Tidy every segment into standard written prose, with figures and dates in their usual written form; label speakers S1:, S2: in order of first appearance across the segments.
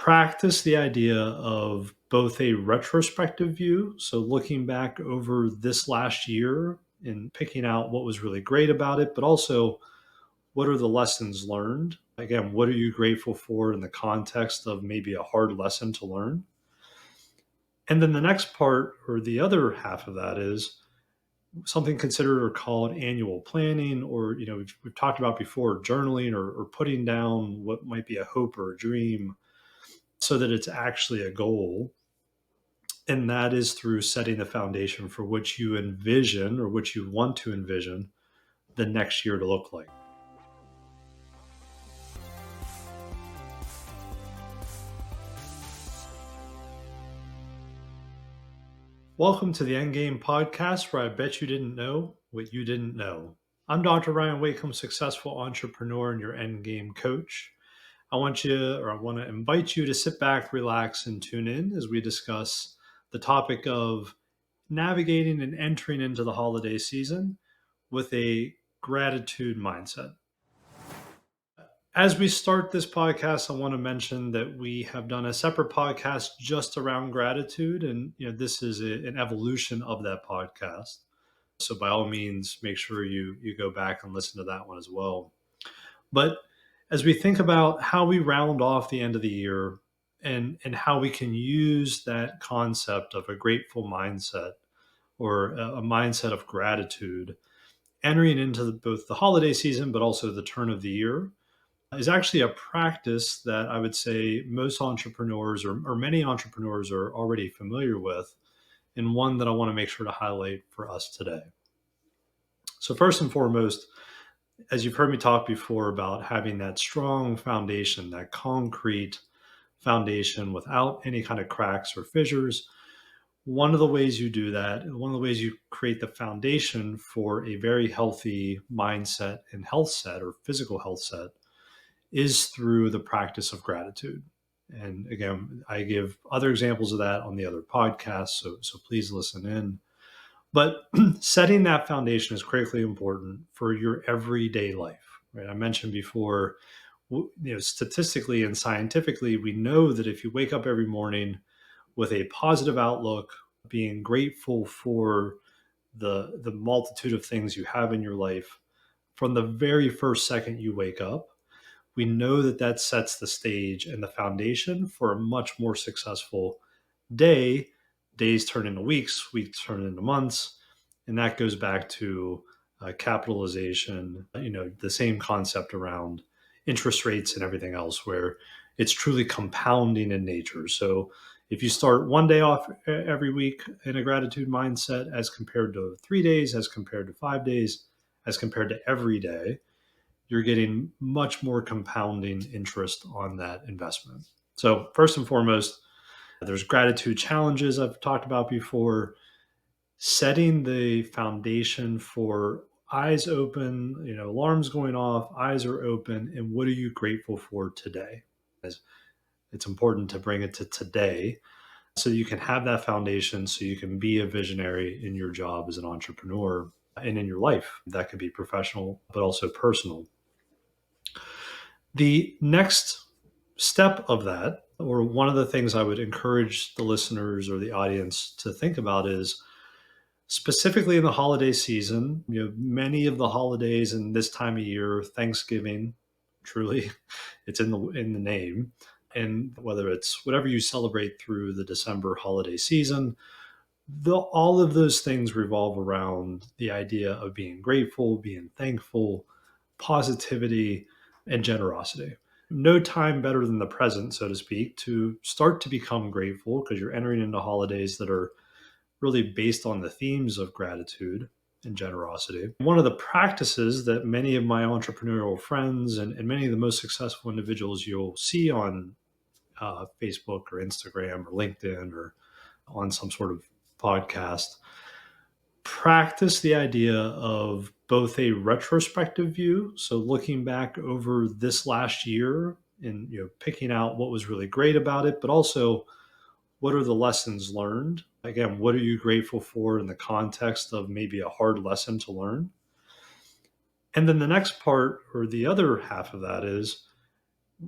S1: Practice the idea of both a retrospective view, so looking back over this last year and picking out what was really great about it, but also what are the lessons learned? Again, what are you grateful for in the context of maybe a hard lesson to learn? And then the next part, or the other half of that, is something considered or called annual planning, or we've talked about before, journaling or putting down what might be a hope or a dream so that it's actually a goal. And that is through setting the foundation for what you envision or what you want to envision the next year to look like. Welcome to the Endgame podcast, where I bet you didn't know what you didn't know. I'm Dr. Ryan Wakeham, successful entrepreneur and your Endgame coach. I want to invite you to sit back, relax, and tune in as we discuss the topic of navigating and entering into the holiday season with a gratitude mindset. As we start this podcast, I want to mention that we have done a separate podcast just around gratitude, and this is an evolution of that podcast. So by all means, make sure you go back and listen to that one as well. But as we think about how we round off the end of the year and how we can use that concept of a grateful mindset or a mindset of gratitude entering into both the holiday season, but also the turn of the year, is actually a practice that I would say most entrepreneurs or many entrepreneurs are already familiar with, and one that I want to make sure to highlight for us today. So first and foremost, as you've heard me talk before about having that strong foundation, that concrete foundation without any kind of cracks or fissures, one of the ways you do that, one of the ways you create the foundation for a very healthy mindset and health set or physical health set is through the practice of gratitude. And again, I give other examples of that on the other podcasts, so please listen in. But setting that foundation is critically important for your everyday life, right? I mentioned before, statistically and scientifically, we know that if you wake up every morning with a positive outlook, being grateful for the multitude of things you have in your life, from the very first second you wake up, we know that that sets the stage and the foundation for a much more successful day. Days turn into weeks, weeks turn into months, and that goes back to capitalization, the same concept around interest rates and everything else, where it's truly compounding in nature. So if you start one day off every week in a gratitude mindset as compared to 3 days, as compared to 5 days, as compared to every day, you're getting much more compounding interest on that investment. So first and foremost, there's gratitude challenges I've talked about before. Setting the foundation for eyes open, alarms going off, eyes are open, and what are you grateful for today? It's important to bring it to today so you can have that foundation, so you can be a visionary in your job as an entrepreneur and in your life. That could be professional, but also personal. The next step of that, or one of the things I would encourage the listeners or the audience to think about, is specifically in the holiday season. Many of the holidays in this time of year, Thanksgiving, truly, it's in the name, and whether it's whatever you celebrate through the December holiday season, all of those things revolve around the idea of being grateful, being thankful, positivity, and generosity. No time better than the present, so to speak, to start to become grateful, because you're entering into holidays that are really based on the themes of gratitude and generosity. One of the practices that many of my entrepreneurial friends and many of the most successful individuals you'll see on Facebook or Instagram or LinkedIn or on some sort of podcast practice the idea of both a retrospective view, so looking back over this last year and picking out what was really great about it, but also what are the lessons learned? Again, what are you grateful for in the context of maybe a hard lesson to learn? And then the next part, or the other half of that, is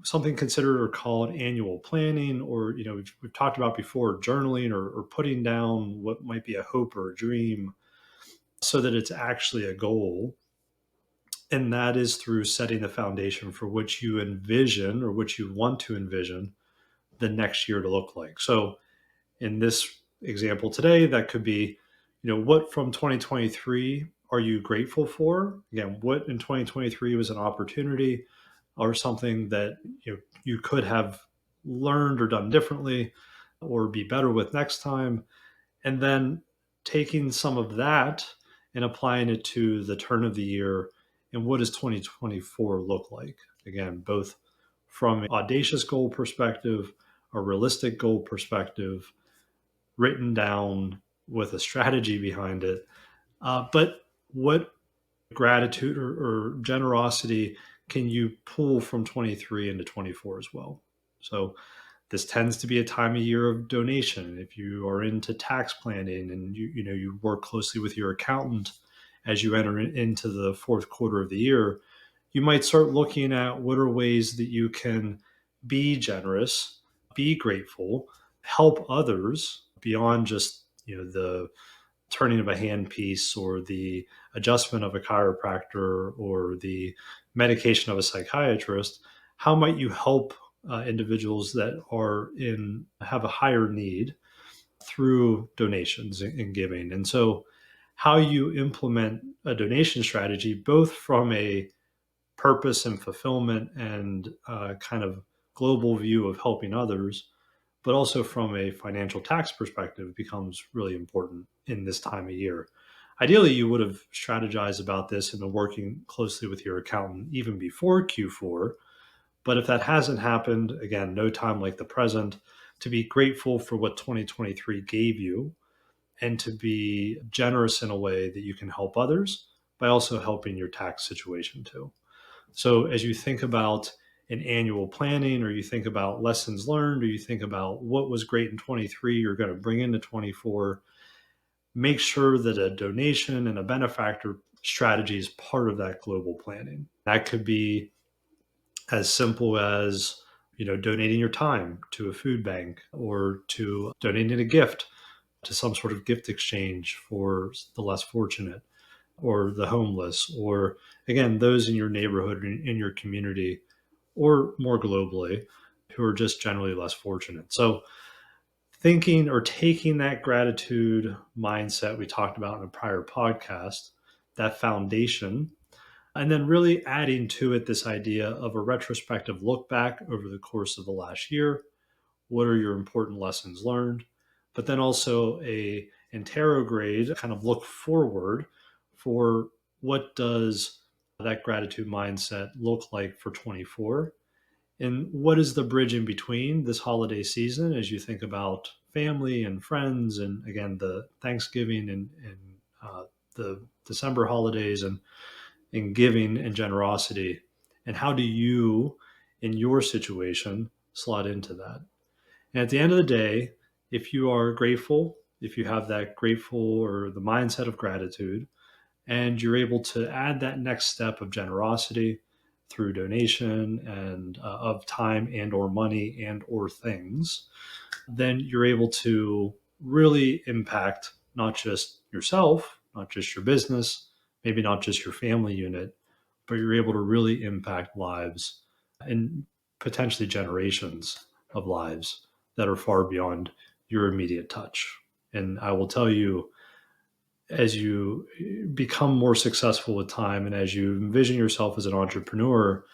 S1: something considered or called annual planning, or we've talked about before, journaling, or putting down what might be a hope or a dream so that it's actually a goal. And that is through setting the foundation for what you envision or what you want to envision the next year to look like. So in this example today, that could be, what from 2023 are you grateful for? Again, what in 2023 was an opportunity or something that you could have learned or done differently or be better with next time, and then taking some of that and applying it to the turn of the year and what does 2024 look like, again, both from an audacious goal perspective, a realistic goal perspective, written down with a strategy behind it. But what gratitude or generosity can you pull from 23 into 24 as well? So this tends to be a time of year of donation. If you are into tax planning and you work closely with your accountant as you enter into the fourth quarter of the year, you might start looking at what are ways that you can be generous, be grateful, help others beyond just the turning of a handpiece or the adjustment of a chiropractor or the medication of a psychiatrist. How might you help individuals that are in have a higher need through donations and giving? And so how you implement a donation strategy, both from a purpose and fulfillment and kind of global view of helping others, but also from a financial tax perspective, becomes really important in this time of year. Ideally, you would have strategized about this and been working closely with your accountant even before Q4. But if that hasn't happened, again, no time like the present to be grateful for what 2023 gave you and to be generous in a way that you can help others by also helping your tax situation too. So as you think about an annual planning, or you think about lessons learned, or you think about what was great in 23 you're going to bring into 24, make sure that a donation and a benefactor strategy is part of that global planning. That could be as simple as donating your time to a food bank, or to donating a gift to some sort of gift exchange for the less fortunate or the homeless, or again, those in your neighborhood, in your community, or more globally, who are just generally less fortunate. So, thinking or taking that gratitude mindset we talked about in a prior podcast, that foundation, and then really adding to it this idea of a retrospective look back over the course of the last year. What are your important lessons learned? But then also a interrograde kind of look forward for what does that gratitude mindset look like for 24, and what is the bridge in between this holiday season as you think about family and friends, and again the Thanksgiving and the December holidays, and giving and generosity, and how do you in your situation slot into that? And at the end of the day, if you are grateful, if you have that grateful or the mindset of gratitude, and you're able to add that next step of generosity through donation and of time and or money and or things, then you're able to really impact not just yourself, not just your business, maybe not just your family unit, but you're able to really impact lives and potentially generations of lives that are far beyond your immediate touch. And I will tell you, as you become more successful with time and as you envision yourself as an entrepreneur,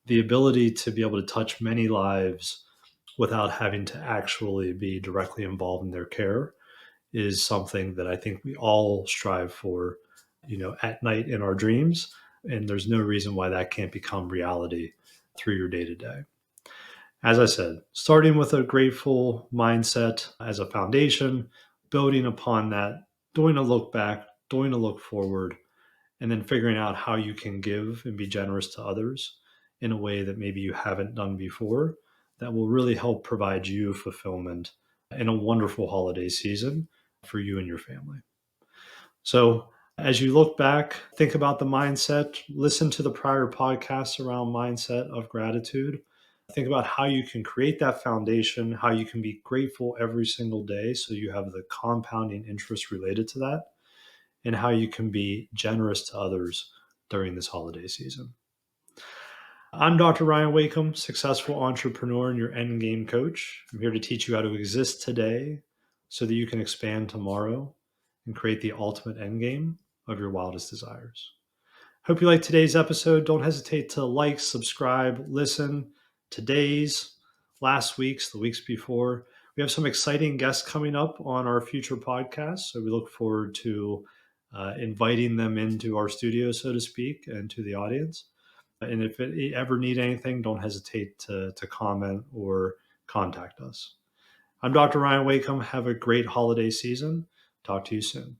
S1: the ability to be able to touch many lives without having to actually be directly involved in their care is something that I think we all strive for, at night in our dreams. And there's no reason why that can't become reality through your day to day. As I said, starting with a grateful mindset as a foundation, building upon that, doing a look back, doing a look forward, and then figuring out how you can give and be generous to others in a way that maybe you haven't done before, that will really help provide you fulfillment in a wonderful holiday season for you and your family. So, as you look back, think about the mindset, listen to the prior podcasts around mindset of gratitude, Think about how you can create that foundation, how you can be grateful every single day so you have the compounding interest related to that, and how you can be generous to others during this holiday season. I'm Dr. Ryan Wakeham, successful entrepreneur and your end game coach. I'm here to teach you how to exist today so that you can expand tomorrow and create the ultimate end game of your wildest desires. Hope you like today's episode. Don't hesitate to like, subscribe, listen. Today's, last week's, the weeks before. We have some exciting guests coming up on our future podcasts. So we look forward to inviting them into our studio, so to speak, and to the audience. And if you ever need anything, don't hesitate to comment or contact us. I'm Dr. Ryan Wakeham. Have a great holiday season. Talk to you soon.